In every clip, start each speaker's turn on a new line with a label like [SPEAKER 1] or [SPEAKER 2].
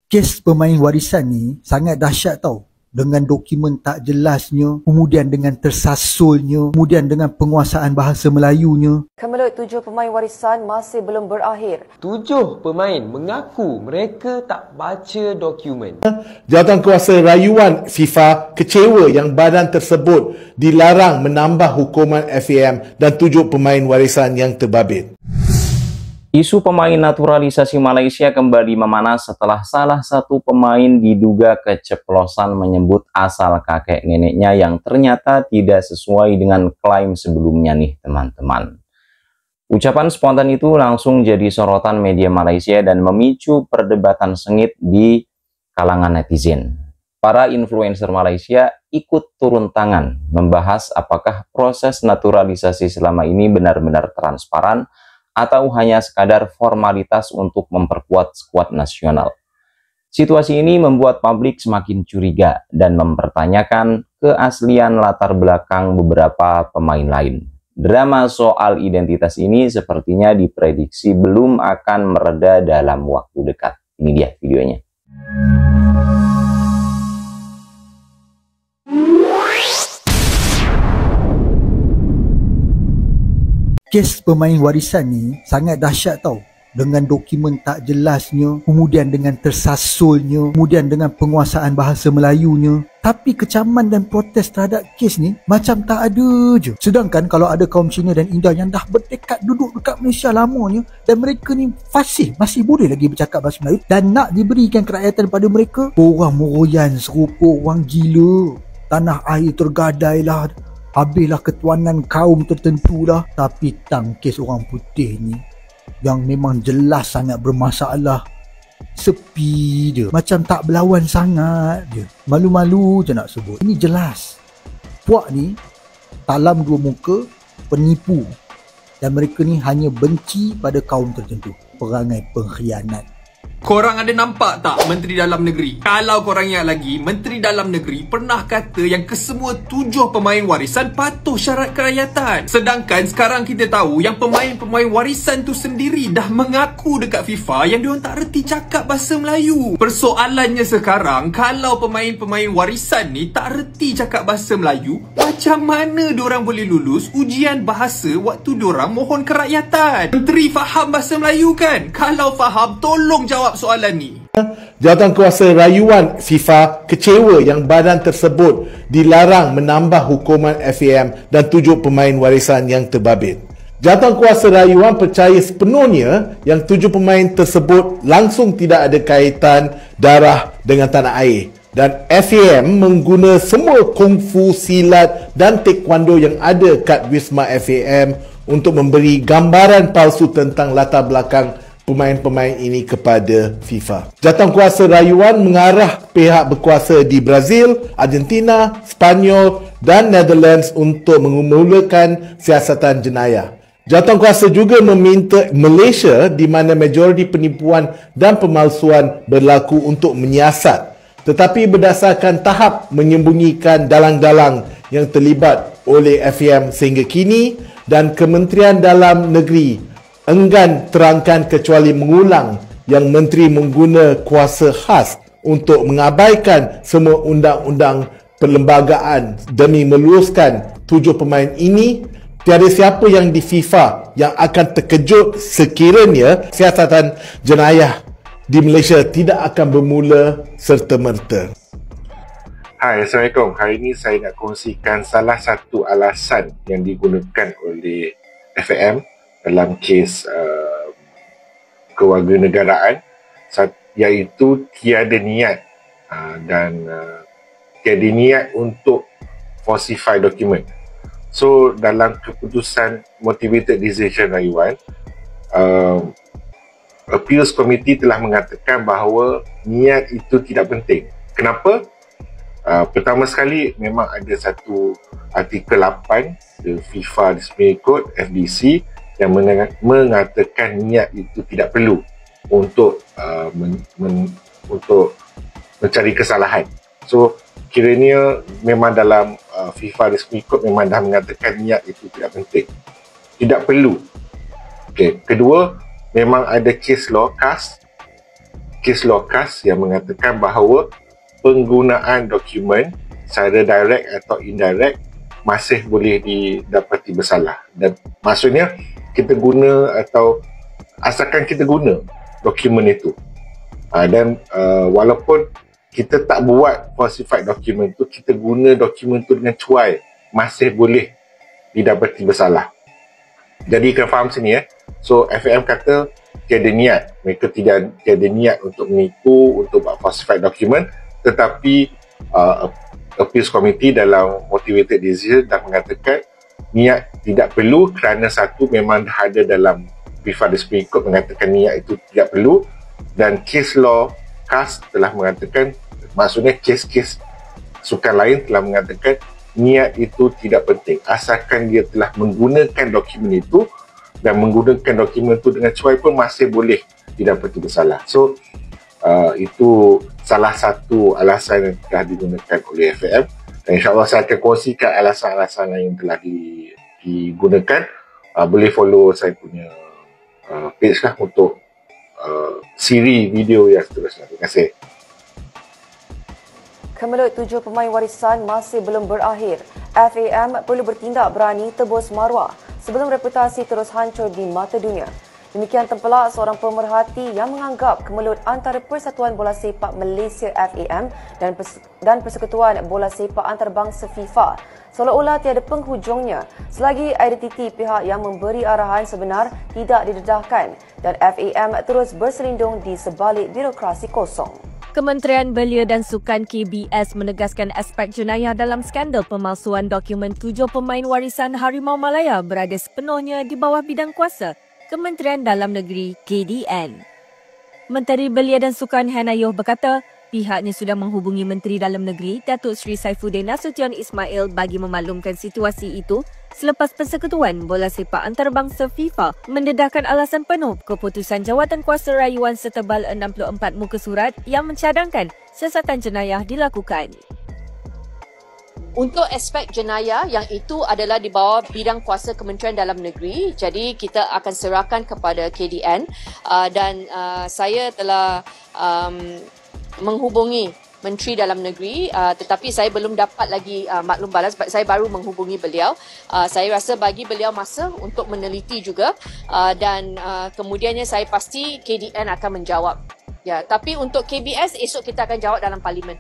[SPEAKER 1] Kes pemain warisan ni sangat dahsyat tau. Dengan dokumen tak jelasnya, kemudian dengan tersasulnya, kemudian dengan penguasaan bahasa Melayunya.
[SPEAKER 2] Kemelut 7 pemain warisan masih belum berakhir.
[SPEAKER 3] 7 pemain mengaku mereka tak baca dokumen.
[SPEAKER 4] Jawatankuasa rayuan FIFA kecewa yang badan tersebut dilarang menambah hukuman FAM dan 7 pemain warisan yang terbabit.
[SPEAKER 5] Isu pemain naturalisasi Malaysia kembali memanas setelah salah satu pemain diduga keceplosan menyebut asal kakek neneknya yang ternyata tidak sesuai dengan klaim sebelumnya nih teman-teman. Ucapan spontan itu langsung jadi sorotan media Malaysia dan memicu perdebatan sengit di kalangan netizen. Para influencer Malaysia ikut turun tangan membahas apakah proses naturalisasi selama ini benar-benar transparan atau hanya sekadar formalitas untuk memperkuat skuad nasional. Situasi ini membuat publik semakin curiga dan mempertanyakan keaslian latar belakang beberapa pemain lain. Drama soal identitas ini sepertinya diprediksi belum akan mereda dalam waktu dekat. Ini dia videonya.
[SPEAKER 1] Kes pemain warisan ni sangat dahsyat tau. Dengan dokumen tak jelasnya, kemudian dengan tersasulnya, kemudian dengan penguasaan bahasa Melayunya. Tapi kecaman dan protes terhadap kes ni macam tak ada je. Sedangkan kalau ada kaum Cina dan India yang dah bertekad duduk dekat Malaysia lamanya dan mereka ni fasih, masih boleh lagi bercakap bahasa Melayu dan nak diberikan kerakyatan pada mereka, orang meroyan serupa orang gila. Tanah air tergadai lah. Habislah ketuanan kaum tertentu lah. Tapi kes orang putih ni yang memang jelas sangat bermasalah, sepi je, macam tak berlawan sangat je, malu-malu je nak sebut. Ini jelas puak ni talam dua muka, penipu, dan mereka ni hanya benci pada kaum tertentu. Perangai pengkhianat.
[SPEAKER 6] Korang ada nampak tak Menteri Dalam Negeri? Kalau korang ingat lagi, Menteri Dalam Negeri pernah kata yang kesemua 7 pemain warisan patuh syarat kerakyatan. Sedangkan sekarang kita tahu yang pemain-pemain warisan tu sendiri dah mengaku dekat FIFA yang diorang tak reti cakap bahasa Melayu. Persoalannya sekarang, kalau pemain-pemain warisan ni tak reti cakap bahasa Melayu, macam mana diorang boleh lulus ujian bahasa waktu diorang mohon kerakyatan? Menteri faham bahasa Melayu kan? Kalau faham, tolong jawab soalan ni.
[SPEAKER 4] Jawatankuasa rayuan FIFA kecewa yang badan tersebut dilarang menambah hukuman FAM dan 7 pemain warisan yang terbabit. Jawatankuasa rayuan percaya sepenuhnya yang 7 pemain tersebut langsung tidak ada kaitan darah dengan tanah air. Dan FAM mengguna semua kungfu, silat dan taekwondo yang ada kat Wisma FAM untuk memberi gambaran palsu tentang latar belakang pemain-pemain ini kepada FIFA. Jawatankuasa rayuan mengarah pihak berkuasa di Brazil, Argentina, Spanyol dan Netherlands untuk memulakan siasatan jenayah. Jawatankuasa juga meminta Malaysia di mana majoriti penipuan dan pemalsuan berlaku untuk menyiasat, tetapi berdasarkan tahap menyembunyikan dalang-dalang yang terlibat oleh FAM sehingga kini, dan Kementerian Dalam Negeri enggan terangkan kecuali mengulang yang menteri mengguna kuasa khas untuk mengabaikan semua undang-undang perlembagaan demi meluluskan 7 pemain ini. Tiada siapa yang di FIFA yang akan terkejut sekiranya siasatan jenayah di Malaysia tidak akan bermula serta-merta.
[SPEAKER 7] Hai, Assalamualaikum. Hari ini saya nak kongsikan salah satu alasan yang digunakan oleh FAM dalam kes kewarganegaraan, iaitu tiada niat dan tiada niat untuk falsify dokumen. So dalam keputusan motivated decision rayuan, Appeals Committee telah mengatakan bahawa niat itu tidak penting. Kenapa? Pertama sekali, memang ada satu artikel 8 FIFA Disciplinary Code FDC yang mengatakan niat itu tidak perlu untuk untuk mencari kesalahan. So kiranya memang dalam FIFA Disciplinary Code memang dah mengatakan niat itu tidak penting, tidak perlu. Okay. Kedua, memang ada case law CAS case law CAS yang mengatakan bahawa penggunaan dokumen secara direct atau indirect masih boleh didapati bersalah. Dan maksudnya kita guna atau asalkan kita guna dokumen itu. Dan walaupun kita tak buat falsified dokumen tu, kita guna dokumen tu dengan cuai, masih boleh didapati bersalah. Jadi kena faham sini So FAM kata tiada niat, mereka tiada niat untuk menipu, untuk buat falsified dokumen, tetapi Appeals Committee dalam motivated decision dah mengatakan niat tidak perlu kerana satu memang dah ada dalam FIFA Dispute Code mengatakan niat itu tidak perlu, dan case law CAS telah mengatakan, maksudnya kes-kes sukan lain telah mengatakan niat itu tidak penting asalkan dia telah menggunakan dokumen itu, dan menggunakan dokumen itu dengan cuai pun masih boleh didapati bersalah. So itu salah satu alasan yang telah digunakan oleh FAM, dan insyaAllah saya akan kongsikan alasan-alasan yang telah digunakan. Boleh follow saya punya page lah untuk siri video yang seterusnya. Terima kasih.
[SPEAKER 2] Kemelut 7 pemain warisan masih belum berakhir. FAM perlu bertindak berani tebus maruah sebelum reputasi terus hancur di mata dunia. Demikian tempelak seorang pemerhati yang menganggap kemelut antara Persatuan Bola Sepak Malaysia FAM dan Persekutuan Bola Sepak Antarabangsa FIFA seolah-olah tiada penghujungnya selagi identiti pihak yang memberi arahan sebenar tidak didedahkan dan FAM terus berselindung di sebalik birokrasi kosong.
[SPEAKER 8] Kementerian Belia dan Sukan KBS menegaskan aspek jenayah dalam skandal pemalsuan dokumen 7 pemain warisan Harimau Malaya berada sepenuhnya di bawah bidang kuasa Kementerian Dalam Negeri KDN. Menteri Belia dan Sukan Hanayuh berkata, pihaknya sudah menghubungi Menteri Dalam Negeri Datuk Seri Saifuddin Nasution Ismail bagi memaklumkan situasi itu selepas Persekutuan Bola Sepak Antarabangsa FIFA mendedahkan alasan penuh keputusan Jawatan Kuasa Rayuan setebal 64 muka surat yang mencadangkan siasatan jenayah dilakukan.
[SPEAKER 9] Untuk aspek jenayah yang itu adalah di bawah bidang kuasa Kementerian Dalam Negeri, jadi kita akan serahkan kepada KDN dan saya telah menghubungi Menteri Dalam Negeri tetapi saya belum dapat lagi maklum balas sebab saya baru menghubungi beliau. Saya rasa bagi beliau masa untuk meneliti juga dan kemudiannya saya pasti KDN akan menjawab. Ya, tapi untuk KBS esok kita akan jawab dalam parlimen.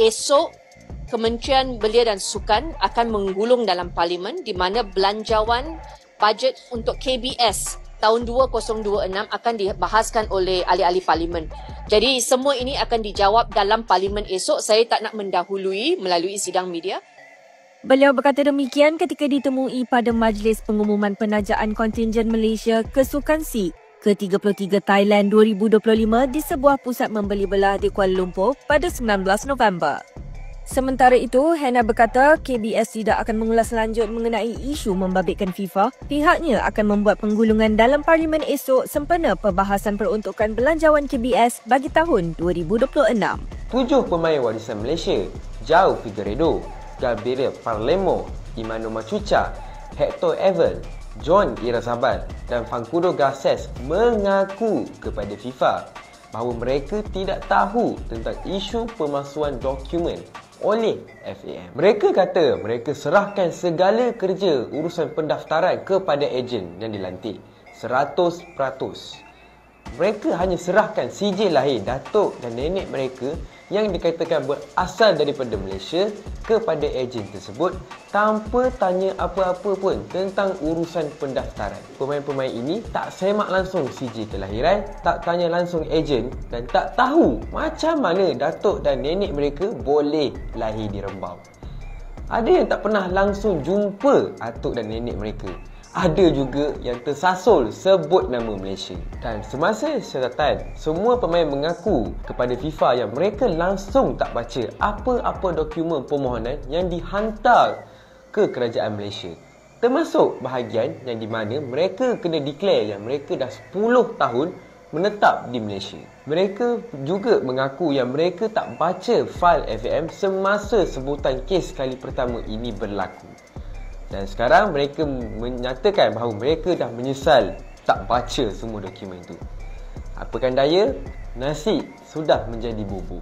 [SPEAKER 9] Esok Kementerian Belia dan Sukan akan menggulung dalam parlimen di mana belanjawan bajet untuk KBS tahun 2026 akan dibahaskan oleh ahli-ahli parlimen. Jadi semua ini akan dijawab dalam parlimen esok. Saya tak nak mendahului melalui sidang media.
[SPEAKER 8] Beliau berkata demikian ketika ditemui pada Majlis Pengumuman Penajaan Kontingen Malaysia ke Sukan C ke-33 Thailand 2025 di sebuah pusat membeli belah di Kuala Lumpur pada 19 November. Sementara itu, Hannah berkata KBS tidak akan mengulas lanjut mengenai isu membabitkan FIFA. Pihaknya akan membuat penggulungan dalam parlimen esok sempena perbahasan peruntukan belanjawan KBS bagi tahun 2026.
[SPEAKER 3] 7 pemain warisan Malaysia, João Figueiredo, Gabriel Parlemo, Imano Machuca, Hector Evel, John Irazabal dan Fancudo Garces mengaku kepada FIFA bahawa mereka tidak tahu tentang isu pemalsuan dokumen oleh FAM. Mereka kata mereka serahkan segala kerja urusan pendaftaran kepada ejen yang dilantik 100%. Mereka hanya serahkan sijil lahir datuk dan nenek mereka yang dikatakan berasal daripada Malaysia kepada ejen tersebut tanpa tanya apa-apa pun tentang urusan pendaftaran. Pemain-pemain ini tak semak langsung sijil kelahiran, tak tanya langsung ejen dan tak tahu macam mana datuk dan nenek mereka boleh lahir di Rembau. Ada yang tak pernah langsung jumpa atuk dan nenek mereka. Ada juga yang tersasul sebut nama Malaysia. Dan semasa syaratan, semua pemain mengaku kepada FIFA yang mereka langsung tak baca apa-apa dokumen permohonan yang dihantar ke kerajaan Malaysia. Termasuk bahagian yang di mana mereka kena declare yang mereka dah 10 tahun menetap di Malaysia. Mereka juga mengaku yang mereka tak baca fail FAM semasa sebutan kes kali pertama ini berlaku. Dan sekarang mereka menyatakan bahawa mereka dah menyesal tak baca semua dokumen itu. Apakan daya, Nasi sudah menjadi bubur.